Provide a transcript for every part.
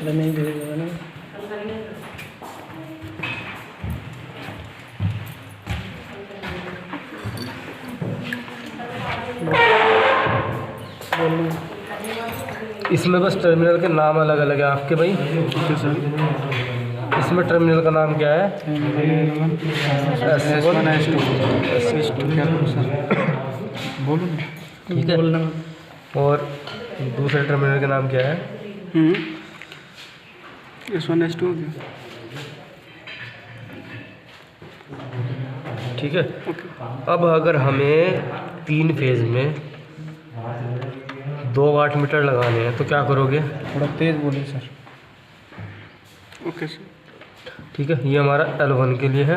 नहीं भेजेगा ना। इसमें बस टर्मिनल के नाम अलग अलग है आपके भाई। इसमें टर्मिनल का नाम क्या है? S1 S2 क्या करूँ सर? बोलो ना। ठीक है। और दूसरे टर्मिनल का नाम क्या है? S1 S2 हो गया। ठीक है। अब अगर हमें 3 फेज में 2 वाट मीटर लगाने हैं तो क्या करोगे? थोड़ा तेज बोलिए सर। Okay sir. ठीक है, ये हमारा L1 के लिए है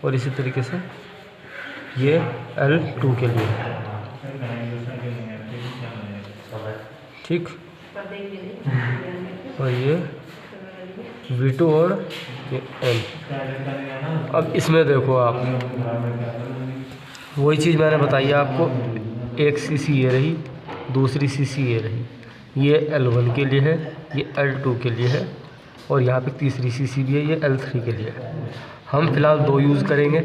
और इसी तरीके से ये L2 के लिए है। ठीक, और ये V2 और ये L। अब इसमें देखो आप, वही चीज़ मैंने बताई आपको, एक सीसी ये रही, दूसरी सीसी ये रही। ये L1 के लिए है, ये L2 के लिए है और यहाँ पे तीसरी सीसी भी है, ये L3 के लिए है। हम फिलहाल 2 यूज़ करेंगे।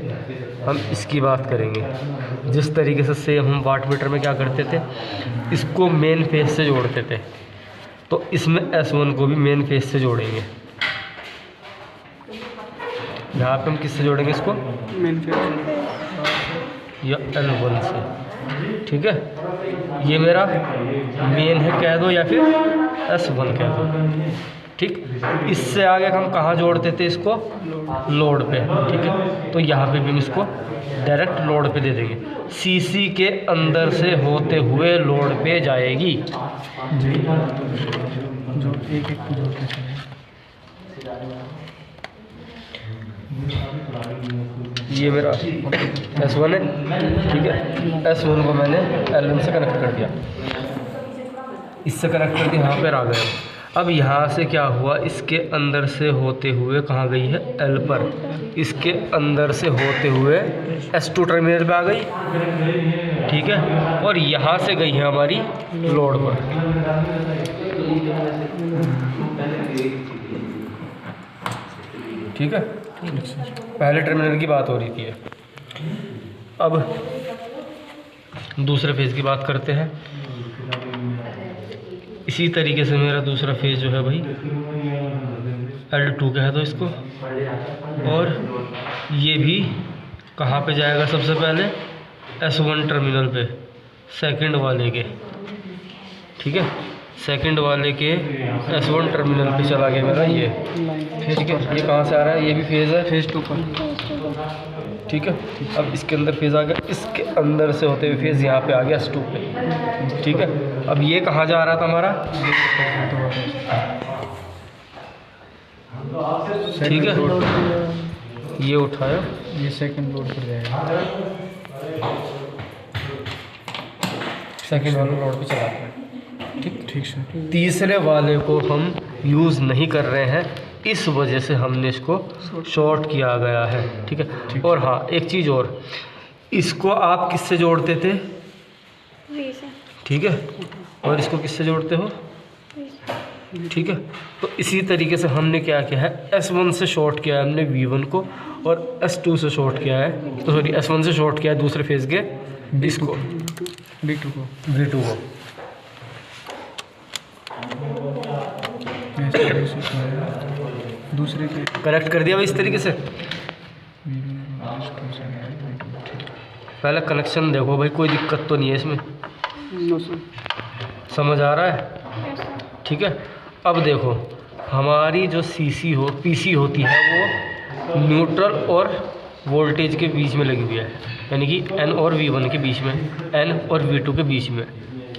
हम इसकी बात करेंगे जिस तरीके से सेम हम वाट मीटर में क्या करते थे, इसको मेन फेज से जोड़ते थे, तो इसमें S1 को भी मेन फेज से जोड़ेंगे। यहाँ पे हम किससे जोड़ेंगे इसको? मेन फेज या L1 से। ठीक है, ये मेरा मेन है कह दो या फिर S1 कह दो। ठीक, इससे आगे हम कहाँ जोड़ते थे इसको? लोड पे। ठीक है, तो यहाँ पे भी हम इसको डायरेक्ट लोड पे दे देंगे। सीसी के अंदर से होते हुए लोड पे जाएगी। जी, जो एक एक को जोड़ते चले। ये मेरा S1 है। ठीक है, S1 को मैंने L1 से कनेक्ट कर दिया, इससे कनेक्ट कर दिया, यहाँ पर आ गए। अब यहाँ से क्या हुआ, इसके अंदर से होते हुए कहाँ गई है? L पर। इसके अंदर से होते हुए S2 टर्मिनल पे आ गई। ठीक है, और यहाँ से गई है हमारी लोड पर। ठीक है, पहले टर्मिनल की बात हो रही थी। अब दूसरे फेज़ की बात करते हैं। इसी तरीके से मेरा दूसरा फेज़ जो है भाई L2 कह दो इसको, और ये भी कहाँ पे जाएगा? सबसे पहले S1 टर्मिनल पे, सेकंड वाले के। ठीक है, सेकंड वाले के S1 टर्मिनल पे चला गया मेरा ये। ठीक है, ये कहाँ से आ रहा है? ये भी फेज़ है, फेज़ 2 पर। ठीक है, अब इसके अंदर फेज़ आ गया, इसके अंदर से होते हुए फेज़ यहाँ पे आ गया S2 पे। ठीक है, अब ये कहाँ जा रहा था हमारा? ठीक है, ये उठाया, ये सेकंड लोड पर जाएगा। सेकंड वाले लोड पे चला गया। ठीक, ठीक सर। तीसरे वाले को हम यूज़ नहीं कर रहे हैं, इस वजह से हमने इसको शॉर्ट किया गया है। ठीक है, और हाँ, एक चीज़ और, इसको आप किससे जोड़ते थे? ठीक है, और इसको किससे जोड़ते हो? ठीक है, तो इसी तरीके से हमने क्या किया है, S1 से शॉर्ट किया है हमने V1 को, और S2 से शॉर्ट किया है, तो सॉरी S1 से शॉर्ट किया है दूसरे फेज़ के इसको, V2 को। दूसरे के कनेक्ट कर दिया भाई इस तरीके से। पहले कनेक्शन देखो भाई, कोई दिक्कत तो नहीं है इसमें? No sir. समझ आ रहा है? ठीक है, अब देखो हमारी जो पीसी होती है वो न्यूट्रल और वोल्टेज के बीच में लगी हुई है, यानी कि N और V1 के बीच में, N और V2 के बीच में।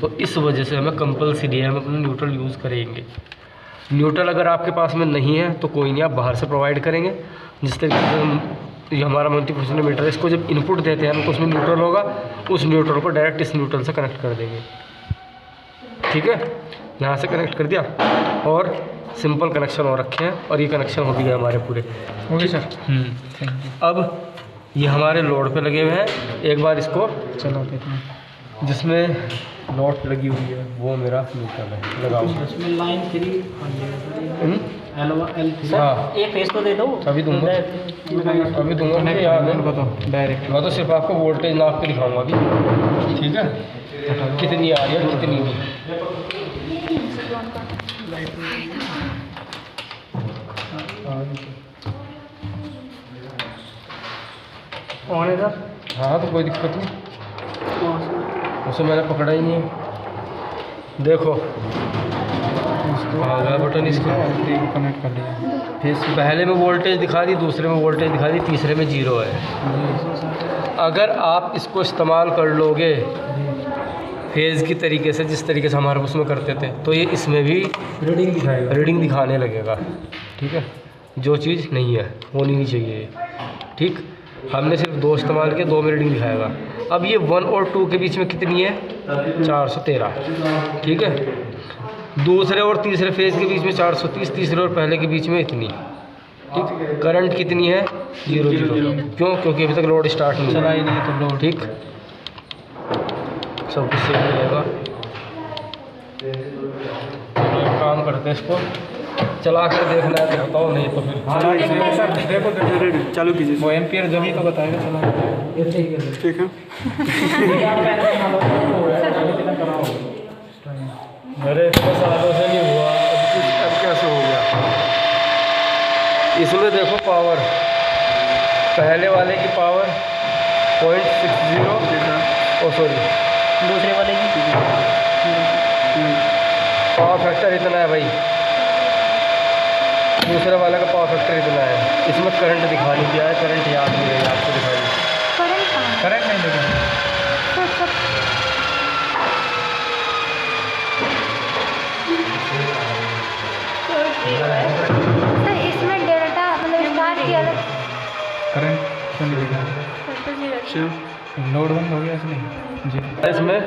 तो इस वजह से हमें कंपल्सरी है, हम अपना न्यूट्रल यूज़ करेंगे। न्यूट्रल अगर आपके पास में नहीं है तो कोई नहीं, आप बाहर से प्रोवाइड करेंगे। जिस तरीके से ये हमारा मल्टीफंक्शनल मीटर है, इसको जब इनपुट देते हैं तो उसमें न्यूट्रल होगा, उस न्यूट्रल को डायरेक्ट इस न्यूट्रल से कनेक्ट कर देंगे। ठीक है, यहाँ से कनेक्ट कर दिया और सिंपल कनेक्शन हो रखे हैं, और ये कनेक्शन हो भी गए हमारे पूरे। Okay sir. अब ये हमारे लोड पे लगे हुए हैं, एक बार इसको चला देते हैं। जिसमें नॉट लगी हुई है वो मेरा न्यूट्रल है, लगाओ। इसमें लाइन 3 L3। हाँ एक फेस तो दे दो। अभी दूंगा, अभी दूंगा, मुझे याद है। डायरेक्ट मैं तो सिर्फ आपको वोल्टेज नाप के दिखाऊंगा अभी, ठीक है, कितनी आ रही है कितनी नहीं। ऑन है सर। हाँ तो कोई दिक्कत नहीं, उसे मैंने पकड़ा ही नहीं है। देखो आ गया बटन, इसको कनेक्ट कर लिया। फेस पहले में वोल्टेज दिखा दी, दूसरे में वोल्टेज दिखा दी, तीसरे में 0 है। अगर आप इसको इस्तेमाल कर लोगे फेज़ की तरीके से, जिस तरीके से हमारे उसमें करते थे, तो ये इसमें भी रीडिंग दिखाएगा, रीडिंग दिखाने लगेगा, ठीक है, जो चीज़ नहीं है होनी नहीं चाहिए, ठीक। हमने सिर्फ 2 इस्तेमाल किया, 2 में रीडिंग दिखाएगा। अब ये 1 और 2 के बीच में कितनी है, 413, ठीक है। दूसरे और तीसरे फेज़ के बीच में 430, तीसरे और पहले के बीच में इतनी, ठीक। करंट कितनी है, 0 क्यों, क्योंकि अभी तक लोड स्टार्ट नहीं चला ही नहीं तो लोड, ठीक। सब कुछ सही रहेगा। चलो एक काम करते हैं, इसको चला कर देखना है तो बताओ, नहीं तो फिर देखो चालू कीजिए। वो एम्पियर जब ही तो बताएगा। चला ठीक है। मेरे इतने सालों से नहीं हुआ, अब कैसे हो गया। इसमें देखो पावर, पहले वाले की पावर 0.60, सॉरी दूसरे वाले की पावर फैक्टर इतना है भाई, दूसरे वाले का पावर फैक्टर इतना है। इसमें करंट दिखा नहीं दिया है, करंट याद नहीं है, आपको दिखाई करंट नहीं देगा। सर इसमें डेल्टा मतलब स्टार्ट किया था। करंट क्यों नहीं दिखा? लोड बंद हो गया इसमें जी। इसमें